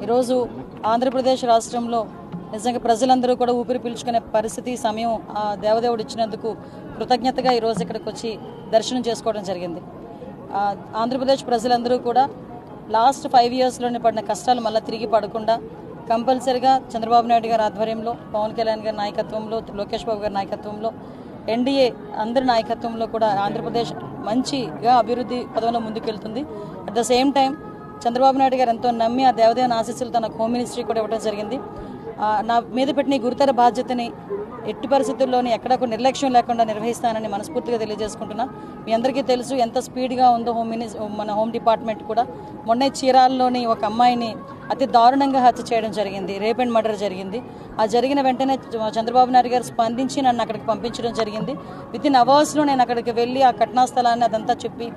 ఈరోజు ఆంధ్రప్రదేశ్ రాష్ట్రంలో నిజంగా ప్రజలందరూ కూడా ఊపిరి పీల్చుకునే పరిస్థితి సమయం ఆ దేవదేవుడు ఇచ్చినందుకు కృతజ్ఞతగా ఈరోజు ఇక్కడికి వచ్చి దర్శనం చేసుకోవడం జరిగింది. ఆంధ్రప్రదేశ్ ప్రజలందరూ కూడా లాస్ట్ 5 ఇయర్స్లోనే పడిన కష్టాలు మళ్ళీ తిరిగి పడకుండా కంపల్సరిగా చంద్రబాబు నాయుడు గారి ఆధ్వర్యంలో, పవన్ కళ్యాణ్ గారి నాయకత్వంలో, లోకేష్ బాబు గారి నాయకత్వంలో, ఎన్డీఏ అందరి నాయకత్వంలో కూడా ఆంధ్రప్రదేశ్ మంచిగా అభివృద్ధి పదంలో ముందుకెళ్తుంది. At the same time Chandrababu Naidu గారు ఎంతో నమ్మి ఆ దేవదేవుని ఆశీస్సులు తన హోమ్ మినిస్ట్రీ కూడా ఇవ్వడం జరిగింది. నా మీద పెట్టిన గురుతర బాధ్యతని ఎట్టి పరిస్థితుల్లోని ఎక్కడ నిర్లక్ష్యం లేకుండా నిర్వహిస్తానని మనస్ఫూర్తిగా తెలియజేసుకుంటున్నా. మీ అందరికీ తెలుసు ఎంత స్పీడ్గా ఉందో మన హోమ్ డిపార్ట్మెంట్ కూడా. మొన్న చీరాలలోని ఒక అమ్మాయిని అతి దారుణంగా హత్య చేయడం జరిగింది, రేప్ అండ్ మర్డర్ జరిగింది. ఆ జరిగిన వెంటనే చంద్రబాబు నాయుడు గారు స్పందించి నన్ను అక్కడికి పంపించడం జరిగింది. వితిన్ అవర్స్లో నేను అక్కడికి వెళ్ళి ఆ ఘటనా స్థలాన్ని అదంతా చెప్పి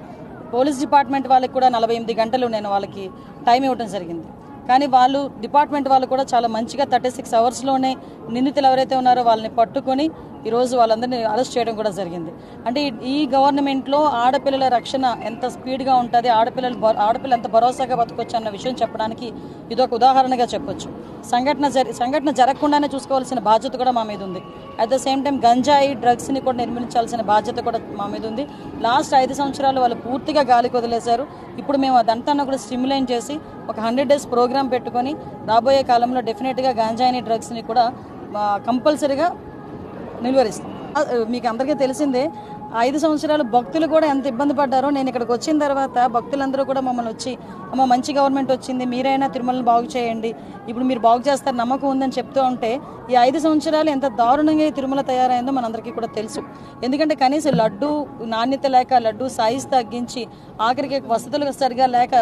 పోలీస్ డిపార్ట్మెంట్ వాళ్ళకి కూడా 48 గంటలు నేను వాళ్ళకి టైం ఇవ్వడం జరిగింది. కానీ వాళ్ళు డిపార్ట్మెంట్ వాళ్ళు కూడా చాలా మంచిగా 36 అవర్స్లోనే నిందితులు ఎవరైతే ఉన్నారో వాళ్ళని పట్టుకొని ఈరోజు వాళ్ళందరినీ అరెస్ట్ చేయడం కూడా జరిగింది. అంటే ఈ గవర్నమెంట్లో ఆడపిల్లల రక్షణ ఎంత స్పీడ్గా ఉంటుంది, ఆడపిల్ల ఎంత భరోసాగా బతకొచ్చు అన్న విషయం చెప్పడానికి ఇదొక ఉదాహరణగా చెప్పొచ్చు. సంఘటన జరగకుండానే చూసుకోవాల్సిన బాధ్యత కూడా మా మీద ఉంది. అట్ ద సేమ్ టైం గంజాయి డ్రగ్స్ని కూడా నిర్మించాల్సిన బాధ్యత కూడా మా మీద ఉంది. లాస్ట్ 5 సంవత్సరాలు వాళ్ళు పూర్తిగా గాలికి వదిలేశారు. ఇప్పుడు మేము అదంతా కూడా స్టిమ్యులేట్ చేసి ఒక 100 days ప్రోగ్రామ్ పెట్టుకొని రాబోయే కాలంలో డెఫినెట్గా గంజాయిని డ్రగ్స్ని కూడా కంపల్సరీగా నిలువరిస్తాం. మీకు అందరికీ తెలిసిందే 5 సంవత్సరాలు భక్తులు కూడా ఎంత ఇబ్బంది పడ్డారో. నేను ఇక్కడికి వచ్చిన తర్వాత భక్తులందరూ కూడా మమ్మల్ని వచ్చి, అమ్మ మంచి గవర్నమెంట్ వచ్చింది, మీరైనా తిరుమలని బాగు చేయండి, ఇప్పుడు మీరు బాగు చేస్తారు నమ్మకం ఉందని చెప్తూ ఉంటే ఈ 5 సంవత్సరాలు ఎంత దారుణంగా ఈ తిరుమల తయారైందో మనందరికీ కూడా తెలుసు. ఎందుకంటే కనీసం లడ్డు నాణ్యత లేక, లడ్డు సైజ్ తగ్గించి, ఆఖరికి వసతులు సరిగా లేక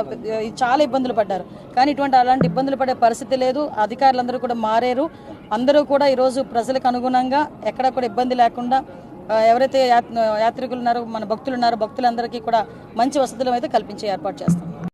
చాలా ఇబ్బందులు పడ్డారు. కానీ అలాంటి ఇబ్బందులు పడే పరిస్థితి లేదు. అధికారులందరూ కూడా మారారు. అందరూ కూడా ఈరోజు ప్రజలకు అనుగుణంగా ఎక్కడ కూడా ఇబ్బంది లేకుండా ఎవరైతే యాత్రికులు ఉన్నారో, మన భక్తులు ఉన్నారో, భక్తులందరికీ కూడా మంచి వసతులు అయితే కల్పించే ఏర్పాటు చేస్తాం.